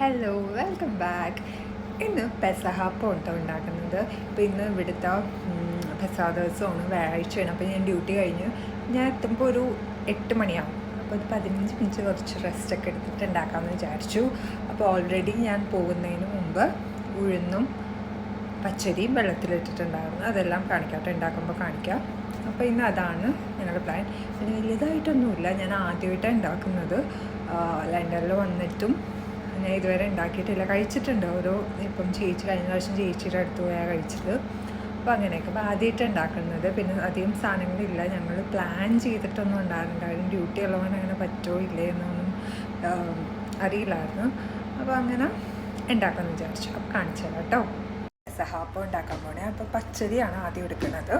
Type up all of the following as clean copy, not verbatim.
Hello welcome back. ഇന്ന് പെസഹാപ്പം ഉണ്ടോ ഉണ്ടാക്കുന്നത്. അപ്പോൾ ഇന്ന് ഇവിടുത്തെ പെസഹ ദിവസമാണ്, വ്യാഴാഴ്ചയാണ്. അപ്പോൾ ഞാൻ ഡ്യൂട്ടി കഴിഞ്ഞ് ഞാൻ എത്തുമ്പോൾ ഒരു 8 മണിയാവും. അപ്പോൾ ഒരു 15 മിനിറ്റ് കുറച്ച് റെസ്റ്റൊക്കെ എടുത്തിട്ട് ഉണ്ടാക്കാമെന്ന് വിചാരിച്ചു. അപ്പോൾ ഓൾറെഡി ഞാൻ പോകുന്നതിന് മുമ്പ് ഉഴുന്നും പച്ചരിയും വെള്ളത്തിലിട്ടിട്ടുണ്ടായിരുന്നു. അതെല്ലാം കാണിക്കാം, ഉണ്ടാക്കുമ്പോൾ കാണിക്കാം. അപ്പോൾ ഇന്ന് അതാണ് ഞങ്ങളുടെ പ്ലാൻ. പിന്നെ വലുതായിട്ടൊന്നുമില്ല, ഞാൻ ആദ്യമായിട്ടാണ് ഉണ്ടാക്കുന്നത്. ലണ്ടനിൽ വന്നിട്ടും ഞാൻ ഇതുവരെ ഉണ്ടാക്കിയിട്ടില്ല. കഴിച്ചിട്ടുണ്ട് ഇപ്പം ചേച്ചി കഴിഞ്ഞ പ്രാവശ്യം ചേച്ചിയുടെ അടുത്ത് പോയാൽ കഴിച്ചത്. അപ്പോൾ അങ്ങനെയൊക്കെ അപ്പോൾ ആദ്യമായിട്ട് ഉണ്ടാക്കുന്നത്. പിന്നെ അധികം സാധനങ്ങളില്ല, ഞങ്ങൾ പ്ലാൻ ചെയ്തിട്ടൊന്നും ഉണ്ടായിരുന്നുണ്ടായിരുന്നു. ഡ്യൂട്ടി ഉള്ളവൻ അങ്ങനെ പറ്റുമോ ഇല്ലേ എന്നൊന്നും അറിയില്ലായിരുന്നു. അപ്പോൾ അങ്ങനെ ഉണ്ടാക്കാമെന്ന് വിചാരിച്ചു. അപ്പോൾ കാണിച്ചു തരാം കേട്ടോ. സഹാപ്പം ഉണ്ടാക്കാൻ പോണേ. അപ്പോൾ പച്ചരിയാണ് ആദ്യം എടുക്കുന്നത്.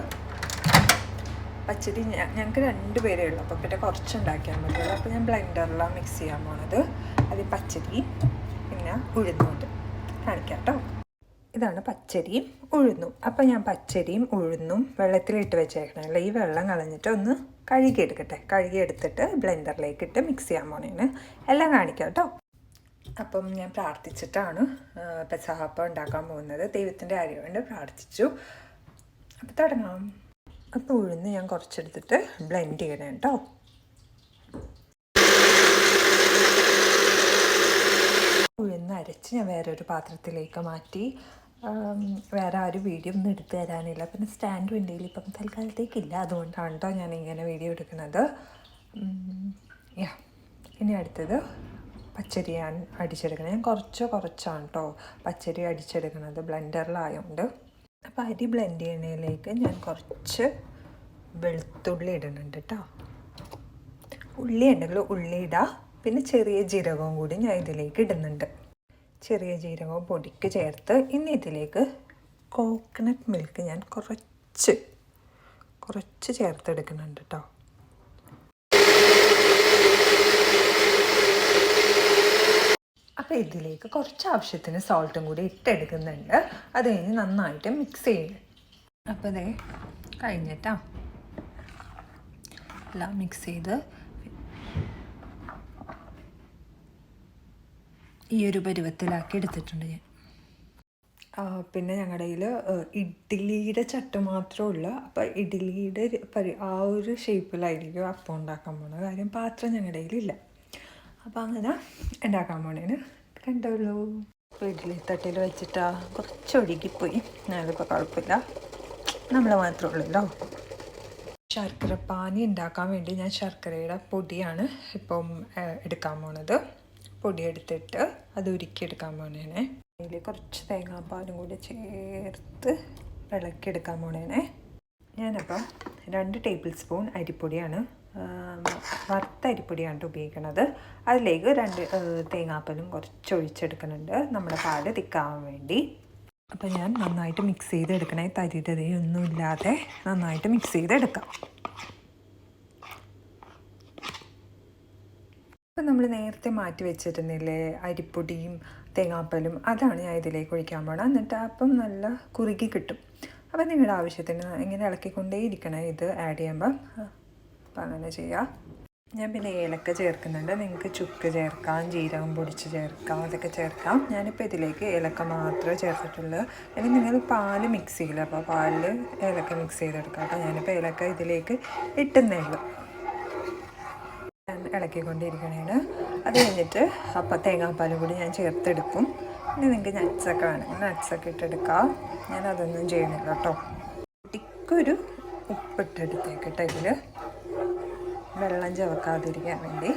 പച്ചരി ഞങ്ങൾക്ക് 2 പേരേ ഉള്ളൂ, അപ്പോൾ പിന്നെ കുറച്ച് ഉണ്ടാക്കിയാൽ മതിയല്ലോ. അപ്പോൾ ഞാൻ ബ്ലെൻഡറിലാണ് മിക്സ് ചെയ്യാൻ പോണത്. അത് പച്ചരി പിന്നെ ഉഴുന്നുണ്ട്, കാണിക്കാം കേട്ടോ. ഇതാണ് പച്ചരിയും ഉഴുന്നും. അപ്പോൾ ഞാൻ പച്ചരിയും ഉഴുന്നും വെള്ളത്തിലിട്ട് വെച്ചേക്കണമല്ല, ഈ വെള്ളം കളഞ്ഞിട്ട് ഒന്ന് കഴുകിയെടുത്തിട്ട് ബ്ലെൻഡറിലേക്ക് ഇട്ട് മിക്സ് ചെയ്യാൻ പോണേന്. എല്ലാം കാണിക്കാം കേട്ടോ. അപ്പം ഞാൻ പ്രാർത്ഥിച്ചിട്ടാണ് പെസഹാപ്പം ഉണ്ടാക്കാൻ പോകുന്നത്. ദൈവത്തിൻ്റെ കാര്യം കൊണ്ട് പ്രാർത്ഥിച്ചു. അപ്പോൾ തുടങ്ങാം. അപ്പോൾ ഉഴുന്ന് ഞാൻ കുറച്ചെടുത്തിട്ട് ബ്ലെൻഡ് ചെയ്യണം കേട്ടോ. ഉഴുന്ന് അരച്ച് ഞാൻ വേറൊരു പാത്രത്തിലേക്ക് മാറ്റി. വേറെ ആരും വീഡിയോ ഒന്നും എടുത്തു തരാനില്ല, പിന്നെ സ്റ്റാൻഡ് വണ്ടിയിൽ ഇപ്പം തൽക്കാലത്തേക്കില്ല, അതുകൊണ്ടാണ് കേട്ടോ ഞാൻ ഇങ്ങനെ വീഡിയോ എടുക്കുന്നത്. ഇനി അടുത്തത് പച്ചരി ഞാൻ അടിച്ചെടുക്കണം. ഞാൻ കുറച്ചാണ് കേട്ടോ പച്ചരി അടിച്ചെടുക്കുന്നത്, ബ്ലെൻഡറിലായതുകൊണ്ട്. അപ്പോൾ അരി ബ്ലെൻഡ് ചെയ്യുന്നതിലേക്ക് ഞാൻ കുറച്ച് വെളുത്തുള്ളി ഇടുന്നുണ്ട് കേട്ടോ. ഉള്ളി ഉണ്ടെങ്കിൽ ഉള്ളി ഇടാം. പിന്നെ ചെറിയ ജീരകവും കൂടി ഞാൻ ഇതിലേക്ക് ഇടുന്നുണ്ട്. ചെറിയ ജീരകവും പൊടിക്ക് ചേർത്ത് ഇനി ഇതിലേക്ക് കോക്കനട്ട് മിൽക്ക് ഞാൻ കുറച്ച് ചേർത്തെടുക്കുന്നുണ്ട് കേട്ടോ. അപ്പോൾ ഇതിലേക്ക് കുറച്ച് ആവശ്യത്തിന് സോൾട്ടും കൂടി ഇട്ടെടുക്കുന്നുണ്ട്. അത് കഴിഞ്ഞ് നന്നായിട്ട് മിക്സ് ചെയ്യണം. അപ്പോൾ അതേ കഴിഞ്ഞിട്ടാ എല്ലാം മിക്സ് ചെയ്ത് ഈ ഒരു പരുവത്തിലാക്കി എടുത്തിട്ടുണ്ട് ഞാൻ. പിന്നെ ഞങ്ങളുടെ കയ്യിൽ ഇഡ്ഡലിയുടെ ചട്ട മാത്രമല്ല, അപ്പോൾ ഇഡ്ഡലിയുടെ ആ ഒരു ഷേപ്പിലായിരിക്കും അപ്പം ഉണ്ടാക്കാൻ പോകുന്നത്. കാര്യം പാത്രം ഞങ്ങളുടെ കയ്യിലില്ല. അപ്പോൾ അങ്ങനെ ഉണ്ടാക്കാൻ പോണേന് കണ്ടോളൂ. ഇപ്പോൾ ഇഡ്ഡലി തട്ടിൽ വെച്ചിട്ടാ കുറച്ച് ഒഴുകിപ്പോയി, ഞാനിപ്പോൾ കുഴപ്പമില്ല, നമ്മൾ മാത്രമേ ഉള്ളൂല്ലോ. ശർക്കര പാനി ഉണ്ടാക്കാൻ വേണ്ടി ഞാൻ ശർക്കരയുടെ പൊടിയാണ് ഇപ്പം എടുക്കാൻ പോണത്. പൊടി എടുത്തിട്ട് അത് ഉരുക്കിയെടുക്കാൻ പോണേനെ. അതിൽ കുറച്ച് തേങ്ങാപ്പാലും കൂടി ചേർത്ത് ഇളക്കിയെടുക്കാൻ പോണേനെ. ഞാനപ്പം 2 ടേബിൾ സ്പൂൺ അരിപ്പൊടിയാണ്, വറുത്ത അരിപ്പൊടിയാണ് ഉപയോഗിക്കുന്നത്. അതിലേക്ക് 2 തേങ്ങാപ്പാലും കുറച്ച് ഒഴിച്ചെടുക്കുന്നുണ്ട്, നമ്മുടെ പാല് തിക്കാവാൻ വേണ്ടി. അപ്പോൾ ഞാൻ നന്നായിട്ട് മിക്സ് ചെയ്തെടുക്കണേ, തരിതരയൊന്നും ഇല്ലാതെ നന്നായിട്ട് മിക്സ് ചെയ്തെടുക്കാം. അപ്പോൾ നമ്മൾ നേരത്തെ മാറ്റി വെച്ചിരുന്നില്ലേ അരിപ്പൊടിയും തേങ്ങാപ്പാലും, അതാണ് ഞാൻ ഇതിലേക്ക് ഒഴിക്കാൻ പോകണം. എന്നിട്ട് അപ്പം നല്ല കുറുകി കിട്ടും. അപ്പം നിങ്ങളുടെ ആവശ്യത്തിന് ഇങ്ങനെ ഇളക്കിക്കൊണ്ടേ ഇരിക്കണം ഇത് ആഡ് ചെയ്യുമ്പം. അപ്പം അങ്ങനെ ചെയ്യാം. ഞാൻ പിന്നെ ഏലക്ക ചേർക്കുന്നുണ്ട്. നിങ്ങൾക്ക് ചുക്ക് ചേർക്കാം, ജീരകം പൊടിച്ച് ചേർക്കാം, അതൊക്കെ ചേർക്കാം. ഞാനിപ്പോൾ ഇതിലേക്ക് ഏലക്ക മാത്രമേ ചേർത്തിട്ടുള്ളൂ. അല്ലെങ്കിൽ നിങ്ങൾ പാല് മിക്സ് ചെയ്യില്ല, അപ്പോൾ പാലിൽ ഏലക്ക മിക്സ് ചെയ്തെടുക്കാം. അപ്പോൾ ഞാനിപ്പോൾ ഏലക്ക ഇതിലേക്ക് ഇട്ടുന്നേ ഉള്ളൂ. ഞാൻ ഇളക്കിക്കൊണ്ടിരിക്കണേന്. അത് കഴിഞ്ഞിട്ട് അപ്പോൾ തേങ്ങാപ്പാലും കൂടി ഞാൻ ചേർത്തെടുക്കും. ഇനി നിങ്ങൾക്ക് നട്ട്സൊക്കെ വേണമെങ്കിൽ നട്ട്സൊക്കെ ഇട്ടെടുക്കാം. ഞാൻ അതൊന്നും ചെയ്യണില്ല കേട്ടോ. കുട്ടിക്കൊരു ഉപ്പിട്ടെടുത്തേക്കിട്ട് ഇതിൽ വെള്ളം ചവക്കാതിരിക്കാൻ വേണ്ടി.